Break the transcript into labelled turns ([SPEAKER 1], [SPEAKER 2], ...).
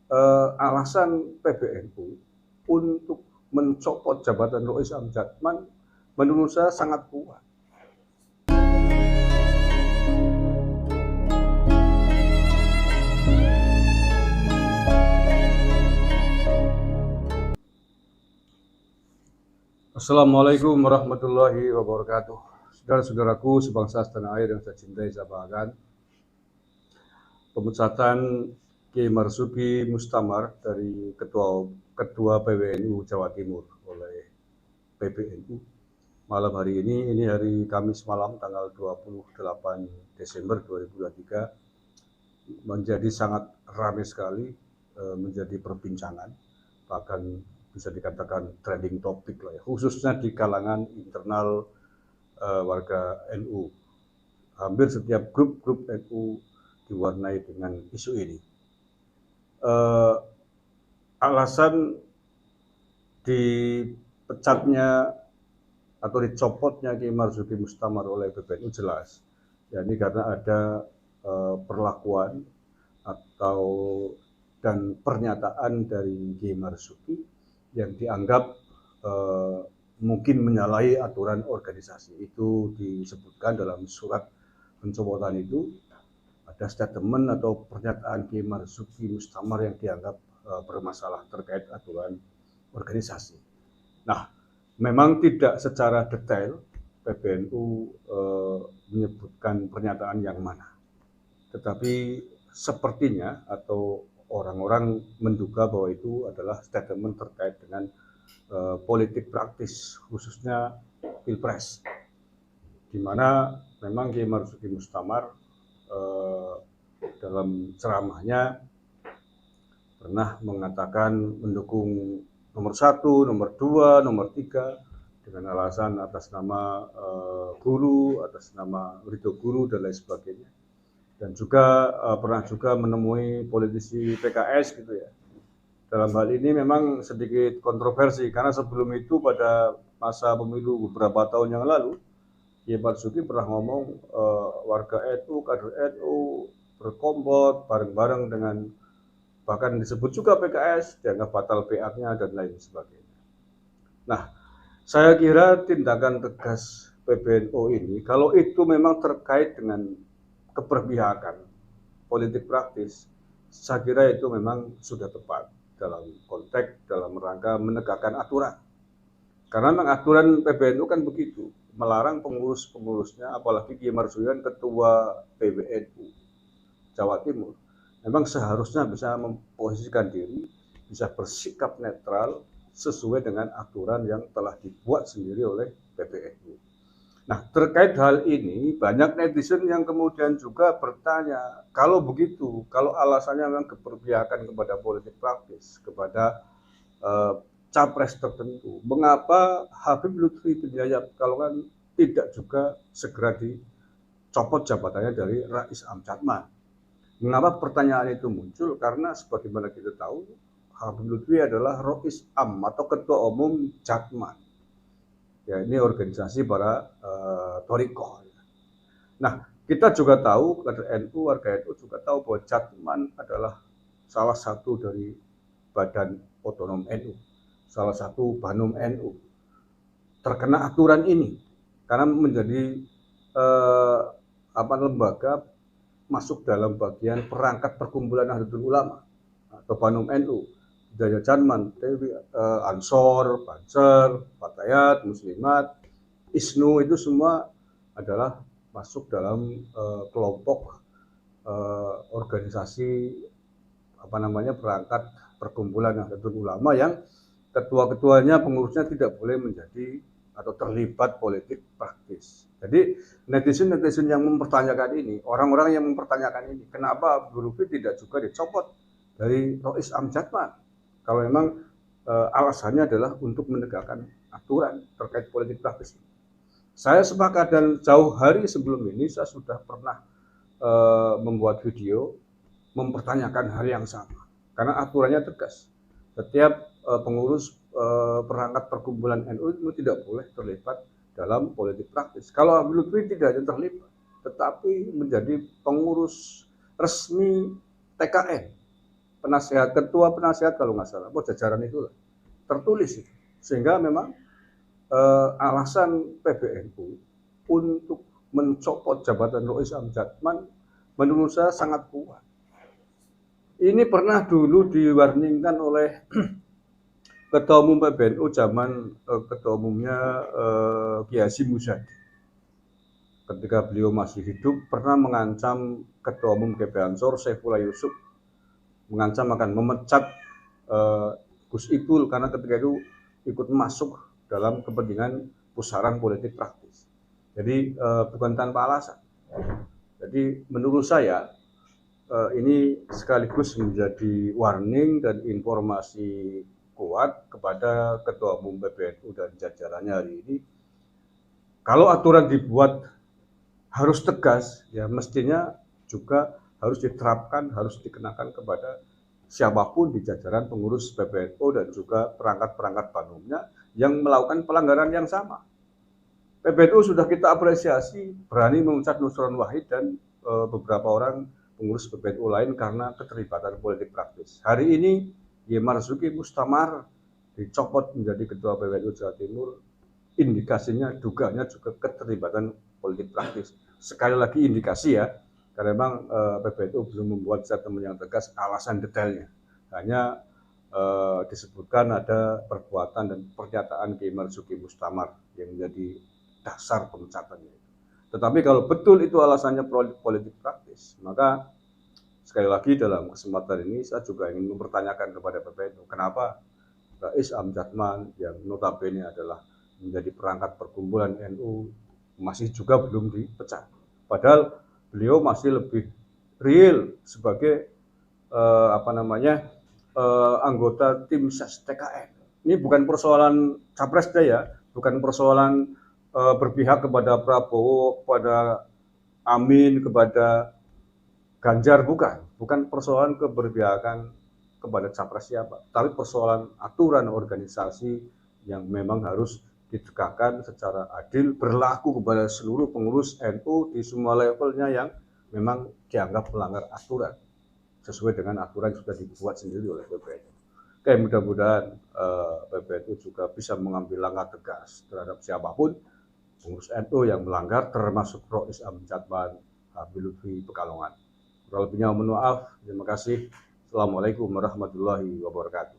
[SPEAKER 1] alasan PBNU untuk mencopot jabatan Rois Amjadman menurut saya sangat kuat. Assalamualaikum warahmatullahi wabarakatuh. Saudara-saudaraku sebangsa setanah air yang saya cintai, saya banggakan, pemecatan Kiai Marzuki Mustamar dari Ketua PWNU Jawa Timur oleh PBNU malam hari ini hari Kamis malam tanggal 28 Desember 2023 menjadi sangat ramai sekali, menjadi perbincangan, bahkan bisa dikatakan trending topik lah ya, khususnya di kalangan internal warga NU. Hampir setiap grup NU diwarnai dengan isu ini. Alasan dipecatnya atau dicopotnya Kiai Marzuki Mustamar oleh PBNU jelas, yakni karena ada perlakuan atau dan pernyataan dari Kiai Marzuki yang dianggap mungkin menyalahi aturan organisasi. Itu disebutkan dalam surat pencopotan itu, ada statement atau pernyataan Kiai Marzuki Mustamar yang dianggap bermasalah terkait aturan organisasi. Nah, memang tidak secara detail PBNU menyebutkan pernyataan yang mana, tetapi sepertinya atau orang-orang menduga bahwa itu adalah statement terkait dengan politik praktis, khususnya Pilpres, di mana memang Kiai Marzuki Mustamar dalam ceramahnya pernah mengatakan mendukung nomor 1, nomor 2, nomor 3 dengan alasan atas nama guru, atas nama Ridho Guru dan lain sebagainya. Dan juga pernah juga menemui politisi PKS gitu ya. Dalam hal ini memang sedikit kontroversi karena sebelum itu pada masa pemilu beberapa tahun yang lalu, Kiai Marzuki pernah ngomong warga NU, kader NU berkomplot bareng-bareng dengan, bahkan disebut juga PKS dianggap batal PA-nya dan lain sebagainya. Nah, saya kira tindakan tegas PBNU ini, kalau itu memang terkait dengan keberpihakan politik praktis, saya kira itu memang sudah tepat dalam konteks dalam rangka menegakkan aturan. Karena memang aturan PBNU kan begitu, melarang pengurus-pengurusnya, apalagi Kiai Marzuki ketua PBNU Jawa Timur, memang seharusnya bisa memposisikan diri, bisa bersikap netral sesuai dengan aturan yang telah dibuat sendiri oleh PBNU. Nah, terkait hal ini, banyak netizen yang kemudian juga bertanya, kalau begitu, kalau alasannya memang keberpihakan kepada politik praktis, kepada capres tertentu, mengapa Habib Lutfi bin Yahya Pekalongan tidak juga segera dicopot jabatannya dari Rais Amjadman? Mengapa pertanyaan itu muncul? Karena sebagaimana kita tahu, Habib Lutfi adalah Rois Am atau Ketua Umum Jatman. Ya, ini organisasi para Thoriqoh. Nah, kita juga tahu, kader NU, warga NU juga tahu bahwa Jatman adalah salah satu dari badan otonom NU, salah satu Banum NU. Terkena aturan ini karena menjadi lembaga masuk dalam bagian perangkat perkumpulan Nahdlatul Ulama atau Banum NU. Daya Jatman, Ansor, Banser, Fatayat, Muslimat, ISNU itu semua adalah masuk dalam kelompok organisasi perangkat perkumpulan Nahdlatul Ulama yang ketua-ketuanya, pengurusnya tidak boleh menjadi atau terlibat politik praktis. Jadi netizen yang mempertanyakan ini, orang-orang yang mempertanyakan ini, kenapa Habib Lutfi tidak juga dicopot dari Rois Amjadman? Kalau memang alasannya adalah untuk menegakkan aturan terkait politik praktis. Saya sepakat, dan jauh hari sebelum ini saya sudah pernah membuat video mempertanyakan hal yang sama. Karena aturannya tegas. Setiap pengurus perangkat perkumpulan NU itu tidak boleh terlibat dalam politik praktis. Kalau Habib Lutfi tidak hanya terlibat, tetapi menjadi pengurus resmi TKN. penasehat, ketua penasehat kalau nggak salah, jajaran itu tertulis itu. Sehingga memang alasan PBNU untuk mencopot jabatan Rois Amjadman menurut saya sangat kuat. Ini pernah dulu diwarningkan oleh Ketua Umum PBNU zaman Ketua Umumnya Kiai Hasyim Muzadi. Ketika beliau masih hidup pernah mengancam Ketua Umum GP Ansor Saifullah Yusuf, mengancam akan memecat Gus Ipul karena ketika itu ikut masuk dalam kepentingan pusaran politik praktis. Jadi bukan tanpa alasan. Jadi menurut saya ini sekaligus menjadi warning dan informasi kuat kepada Ketua Umum PBNU dan jajarannya hari ini. Kalau aturan dibuat harus tegas, ya mestinya juga harus diterapkan, harus dikenakan kepada siapapun di jajaran pengurus PBNU dan juga perangkat-perangkat panumnya yang melakukan pelanggaran yang sama. PBNU sudah kita apresiasi berani memecat Nusron Wahid dan beberapa orang pengurus PBNU lain karena keterlibatan politik praktis. Hari ini Kiai Marzuki Mustamar dicopot menjadi Ketua PBNU Jawa Timur, indikasinya, dugaannya juga keterlibatan politik praktis. Sekali lagi indikasi ya, karena memang PBNU belum membuat statement yang tegas alasan detailnya. Hanya disebutkan ada perbuatan dan pernyataan Kiai Marzuki Mustamar yang menjadi dasar pemecatannya. Tetapi kalau betul itu alasannya politik praktis, maka sekali lagi dalam kesempatan ini saya juga ingin mempertanyakan kepada PBNU, kenapa Rais Amjadman yang notabene adalah menjadi perangkat perkumpulan NU masih juga belum dipecat. Padahal beliau masih lebih real sebagai anggota tim ses TKN. Ini bukan persoalan capres ya, bukan persoalan berpihak kepada Prabowo, kepada Amin, kepada Ganjar, bukan persoalan keberpihakan kepada capres siapa, tapi persoalan aturan organisasi yang memang harus ditegakkan secara adil, berlaku kepada seluruh pengurus NU di semua levelnya yang memang dianggap melanggar aturan sesuai dengan aturan yang sudah dibuat sendiri oleh PBNU. Oke, mudah-mudahan PBNU juga bisa mengambil langkah tegas terhadap siapapun pengurus NU yang melanggar, termasuk Rois Amjadman, Habib Lutfi Pekalongan. Kurang lebihnya mohon maaf. Terima kasih. Assalamualaikum warahmatullahi wabarakatuh.